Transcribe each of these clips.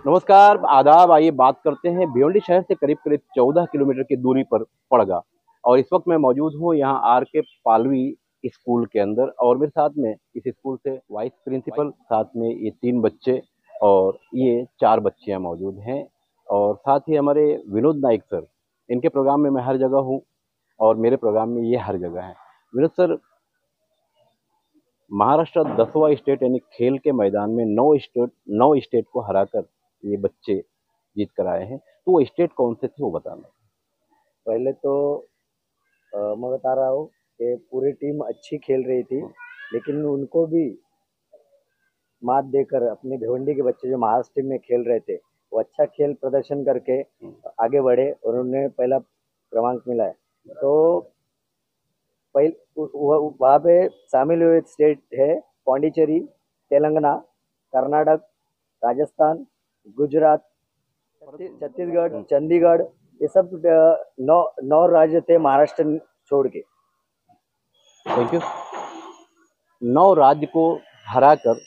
नमस्कार, आदाब। आइए बात करते हैं भिवंडी शहर से करीब करीब 14 किलोमीटर की दूरी पर पड़गा। और इस वक्त मैं मौजूद हूँ यहाँ आर के पालवी स्कूल के अंदर, और मेरे साथ में इस स्कूल से वाइस प्रिंसिपल, साथ में ये 3 बच्चे और ये 4 बच्चियाँ मौजूद हैं। और साथ ही हमारे विनोद नाइक सर, इनके प्रोग्राम में मैं हर जगह हूँ और मेरे प्रोग्राम में ये हर जगह हैं। विनोद सर, महाराष्ट्र 10वां स्टेट यानी खेल के मैदान में 9 स्टेट को हराकर ये बच्चे जीत कर आए हैं। तो वो स्टेट कौन से थे वो बताना। पहले तो मैं बता रहा हूँ कि पूरी टीम अच्छी खेल रही थी, लेकिन उनको भी मात देकर अपने भिवंडी के बच्चे जो महाराष्ट्र टीम में खेल रहे थे, वो अच्छा खेल प्रदर्शन करके आगे बढ़े और उन्हें पहला क्रमांक मिला है। तो वहाँ पे शामिल हुए स्टेट है पौंडीचेरी, तेलंगाना, कर्नाटक, राजस्थान, गुजरात, छत्तीसगढ़, चंडीगढ़। ये सब नौ नौ राज्य थे महाराष्ट्र छोड़ के। Thank you. 9 राज्य को हराकर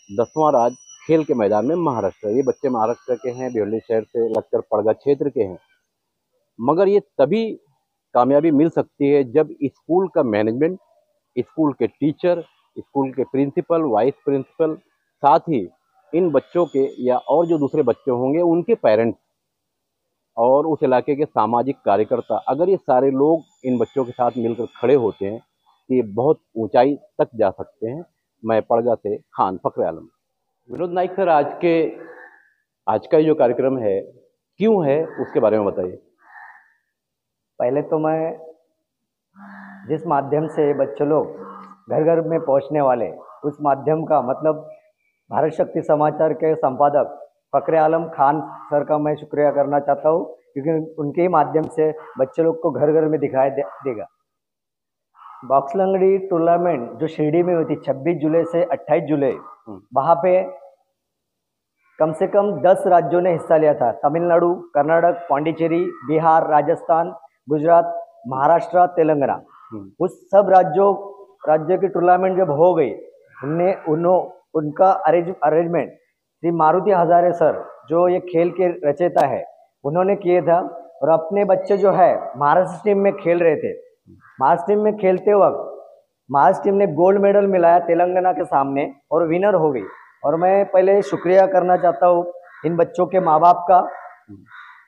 10वां राज्य खेल के मैदान में महाराष्ट्र। ये बच्चे महाराष्ट्र के हैं, भिवंडी शहर से लगकर पड़गा क्षेत्र के हैं। मगर ये तभी कामयाबी मिल सकती है जब स्कूल का मैनेजमेंट, स्कूल के टीचर, स्कूल के प्रिंसिपल, वाइस प्रिंसिपल, साथ ही इन बच्चों के या और जो दूसरे बच्चे होंगे उनके पेरेंट्स और उस इलाके के सामाजिक कार्यकर्ता, अगर ये सारे लोग इन बच्चों के साथ मिलकर खड़े होते हैं तो ये बहुत ऊंचाई तक जा सकते हैं। मैं पड़गा से खान फखरे आलम। विनोद नाइक सर, आज का ये जो कार्यक्रम है क्यों है उसके बारे में बताइए। पहले तो मैं जिस माध्यम से बच्चे लोग घर घर में पहुंचने वाले, उस माध्यम का मतलब भारत शक्ति समाचार के संपादक फखरे आलम खान सर का मैं शुक्रिया करना चाहता हूँ, क्योंकि उनके ही माध्यम से बच्चे लोग को घर घर में दिखाई देगा। बॉक्स लंगड़ी टूर्नामेंट जो शिरडी में हुई थी 26 जुलाई से 28 जुलाई, वहाँ पे कम से कम 10 राज्यों ने हिस्सा लिया था। तमिलनाडु, कर्नाटक, पांडिचेरी, बिहार, राजस्थान, गुजरात, महाराष्ट्र, तेलंगाना। उस सब राज्यों की टूर्नामेंट जब हो गई, उनका अरेंजमेंट श्री मारुति हजारे सर, जो ये खेल के रचयिता है, उन्होंने किए था। और अपने बच्चे जो है महाराष्ट्र टीम में खेल रहे थे। महाराष्ट्र टीम में खेलते वक्त महाराष्ट्र टीम ने गोल्ड मेडल मिलाया तेलंगाना के सामने और विनर हो गई। और मैं पहले शुक्रिया करना चाहता हूँ इन बच्चों के माँ बाप का,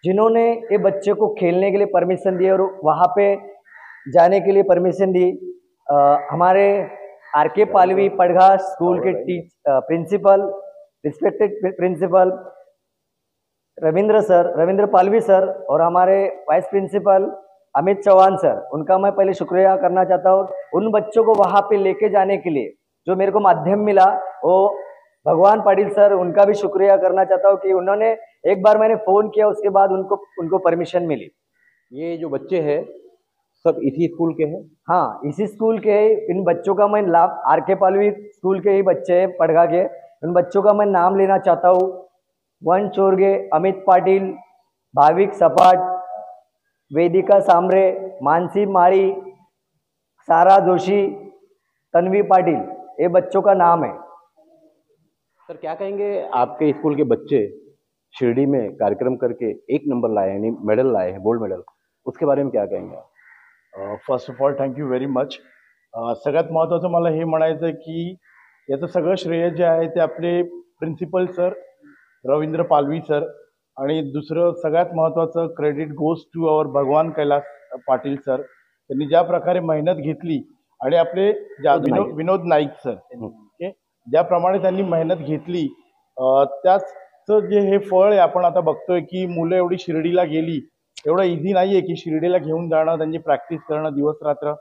जिन्होंने ये बच्चे को खेलने के लिए परमिशन दी और वहाँ पे जाने के लिए परमिशन दी। हमारे R K Palvi Padgha school के principal, respected principal Ravindra Palvi sir, और हमारे vice principal Amit Chauhan sir, उनका मैं पहले शुक्रिया करना चाहता हूँ। उन बच्चों को वहाँ पे लेके जाने के लिए जो मेरे को माध्यम मिला, वो भगवान पाटिल सर, उनका भी शुक्रिया करना चाहता हूँ कि उन्होंने एक बार मैंने फ़ोन किया, उसके बाद उनको परमिशन मिली। ये जो बच्चे हैं सब इसी स्कूल के हैं? हाँ, इसी स्कूल के इन बच्चों का मैं नाम, आर के पालवी स्कूल के ही बच्चे हैं पड़गा के, उन बच्चों का मैं नाम लेना चाहता हूँ। वन चोरगे, अमित पाटिल, भाविक सपाट, वेदिका सांबरे, मानसी माड़ी, सारा जोशी, तन्वी पाटिल, ये बच्चों का नाम है। सर, क्या कहेंगे, आपके स्कूल के बच्चे शिरडी में कार्यक्रम करके 1 नंबर लाए हैं, यानी मेडल लाए हैं, गोल्ड मेडल, उसके बारे में क्या कहेंगे आप? First of all thank you very much. सगळ्यात महत्त्वाचं मला हे म्हणायचं आहे की याचं सगळं श्रेय जे आहे ते आपले प्रिन्सिपल सर रवींद्र पालवी सर, आणि दुसरं सगळ्यात महत्त्वाचं क्रेडिट गोज टू अवर भगवान कैलास पाटील सर। त्यांनी ज्या प्रकारे मेहनत घेतली आणि आपले विनोद नाईक सर, ओके, ज्याप्रमाणे त्यांनी मेहनत घेतली त्याचं जे हे फळ आहे, आपण आता बघतोय की मुलं एवढी शिर्डीला गेली, एवढं इझी नाही आहे की शिर्डीला घेऊन जाणं, त्यांची प्रॅक्टिस करणं दिवस रात्र,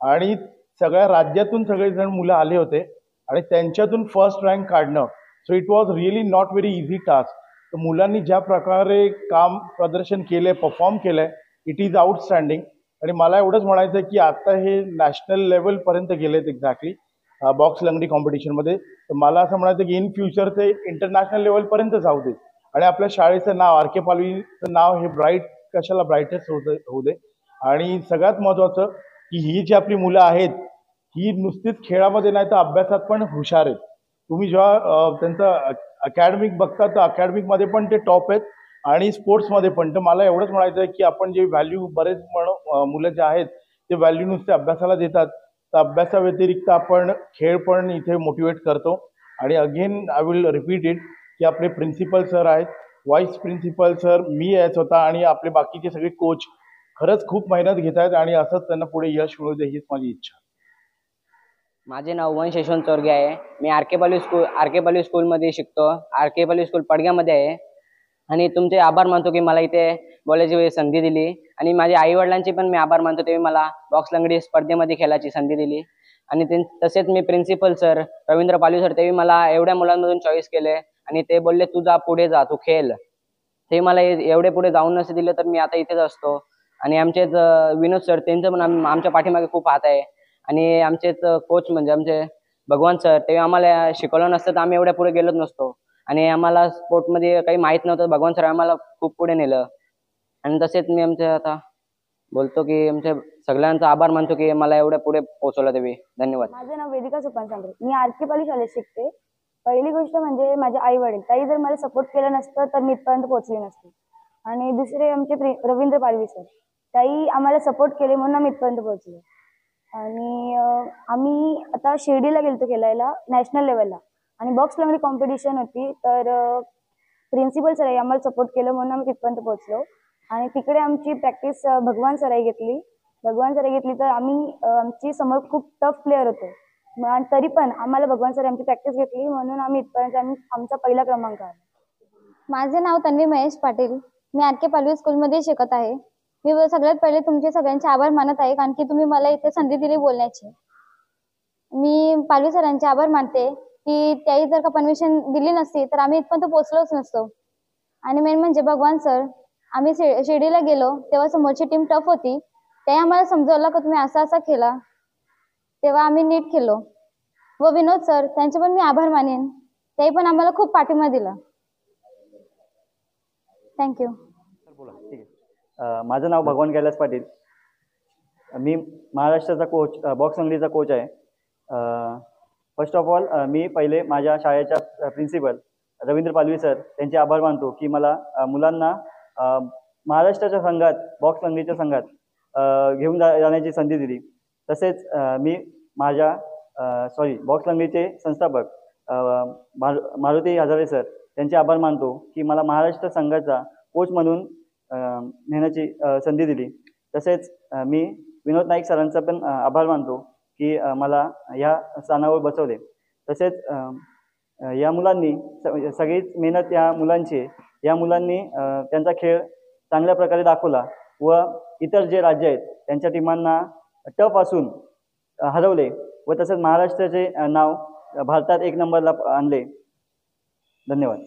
आणि सगळ्या राज्यातून सगळेजण मुलं आले होते आणि त्यांच्यातून फर्स्ट रँक काढणं, so it was really not very easy task. तर मुलांनी ज्या प्रकारे काम प्रदर्शन केलंय, परफॉर्म केलंय, इट इज आउटस्टँडिंग। आणि मला एवढंच म्हणायचं आहे की आता हे नॅशनल लेवलपर्यंत गेलेत एक्झॅक्टली बॉक्स लंगडी कॉम्पिटिशनमध्ये। तर मला असं म्हणायचं की इन फ्युचर ते इंटरनॅशनल लेवलपर्यंत जाऊ देत आणि आपल्या शाळेचं नाव, आर के पालवीचं नाव हे कशाला ब्राईटेस्ट होऊ दे। आणि सगळ्यात महत्त्वाचं की ही जी आपली मुलं आहेत ही नुसतीच खेळामध्ये नाही तर अभ्यासात पण हुशार आहेत। तुम्ही जेव्हा त्यांचं अकॅडमिक बघता तर अकॅडमिकमध्ये पण ते टॉप आहेत आणि स्पोर्ट्समध्ये पण. तर मला एवढंच म्हणायचं आहे की आपण जे व्हॅल्यू बरेच मुलं जे आहेत ते व्हॅल्यू नुसते अभ्यासाला देतात, तर अभ्यासाव्यतिरिक्त आपण खेळ पण इथे मोटिवेट करतो. आणि again I will repeat it की आपले प्रिन्सिपल सर आहेत, व्हाईस प्रिन्सिपल सर, मी आहे स्वतः आणि आपले बाकीचे सगळे कोच खरंच खूप मेहनत घेत आहेत आणि असंच त्यांना पुढे यश मिळू दे हीच माझी इच्छा. माझे नाव वंश यशवंत चोरगे आहे. मी आर के पालवी स्कूलमध्ये शिकतो. आर के पालवी स्कूल पडग्यामध्ये आहे. आणि तुमचे आभार मानतो की मला इथे बोलायची संधी दिली. आणि माझ्या आई वडिलांचे पण मी आभार मानतो, ते मला बॉक्स लंगडी स्पर्धेमध्ये खेळायची संधी दिली. आणि तसेच मी प्रिन्सिपल सर रवींद्र पालवी सर, ते मला एवढ्या मुलांमधून चॉईस केले आणि ते बोलले तू जा पुढे जा, तू खेळ. ते मला एवढे पुढे जाऊन नसे दिले तर मी आता इथेच असतो. आणि आमचे विनोद सर, त्यांचं पण आमच्या पाठीमागे खूप हात आहे. आणि आमचे कोच म्हणजे आमचे भगवान सर, ते आम्हाला शिकवलं नसतं तर आम्ही एवढ्या पुढे गेलोच नसतो. आणि आम्हाला स्पोर्टमध्ये काही माहीत नव्हतं, भगवान सर आम्हाला खूप पुढे नेलं. आणि तसेच मी आता बोलतो की आमच्या सगळ्यांचा आभार मानतो की मला एवढ्या पुढे पोहोचवलं तुम्ही. धन्यवाद. माझं नाव वेदिका सोपान सांगरे. मी आर.के. शाळेत शिकते. पहिली गोष्ट म्हणजे माझे आई वडील, ताई जर मला सपोर्ट केलं नसतं तर मी इथपर्यंत पोहोचले नसते. आणि दुसरे आमचे रवींद्र पालवी सर, ताई आम्हाला सपोर्ट केले म्हणून आम्ही इथपर्यंत पोहोचलो. आणि आम्ही आता शिर्डीला गेलतो खेळायला नॅशनल लेवलला, आणि बॉक्स लंगडी कॉम्पिटिशन होती. तर प्रिन्सिपल सराई आम्हाला सपोर्ट केलं म्हणून आम्ही तिथपर्यंत पोहोचलो. आणि तिकडे आमची प्रॅक्टिस भगवान सराई घेतली. तर आमची समोर खूप टफ प्लेअर होते, आणि तरी पण आम्हाला भगवान सर आमची प्रॅक्टिस घेतली म्हणून आम्ही इथपर्यंत आमचा पहिला क्रमांक आला. माझे नाव तन्वी महेश पाटील. मी आर.के. स्कूलमध्ये शिकत आहे. मी सगळ्यात पहिले तुमचे सगळ्यांचे आभार मानत आहे, कारण की तुम्ही मला इथे संधी दिली बोलण्याची. मी पालवी सरांचे आभार मानते की त्याही जर का परमिशन दिली नसती तर आम्ही इथपर्यंत पोहोचलोच नसतो. आणि मेन म्हणजे भगवान सर, आम्ही शिर्डीला गेलो तेव्हा समोरची टीम टफ होती, ते आम्हाला समजवलं की तुम्ही असा खेळा, तेव्हा आम्ही नीट खेळलो. व विनोद सर, त्यांचे पण मी आभार मानेन, ते पण आम्हाला खूप पाठिंबा दिला. थँक्यू. माझं नाव भगवान कैलास पाटील. मी महाराष्ट्राचा कोच, बॉक्स लंगडीचा कोच आहे. फर्स्ट ऑफ ऑल मी पहिले माझ्या शाळेच्या प्रिन्सिपल रवींद्र पालवी सर त्यांचे आभार मानतो की मला मुलांना महाराष्ट्राच्या संघात, बॉक्स लंगडीच्या संघात घेऊन जाण्याची संधी दिली. तसेच मी माझ्या बॉक्स लंगडीचे संस्थापक मारुती हजारे सर त्यांचे आभार मानतो की मला महाराष्ट्र संघाचा कोच म्हणून नेण्याची संधी दिली. तसेच मी विनोद नाईक सरांचा पण आभार मानतो की मला ह्या स्थानावर बसवले. तसेच या मुलांनी सगळीच मेहनत या मुलांनी त्यांचा खेळ चांगल्या प्रकारे दाखवला व इतर जे राज्य आहेत त्यांच्या टीमांना टफ असून हरवले व तसेच महाराष्ट्राचे नाव भारतात 1 नंबरला आणले. धन्यवाद.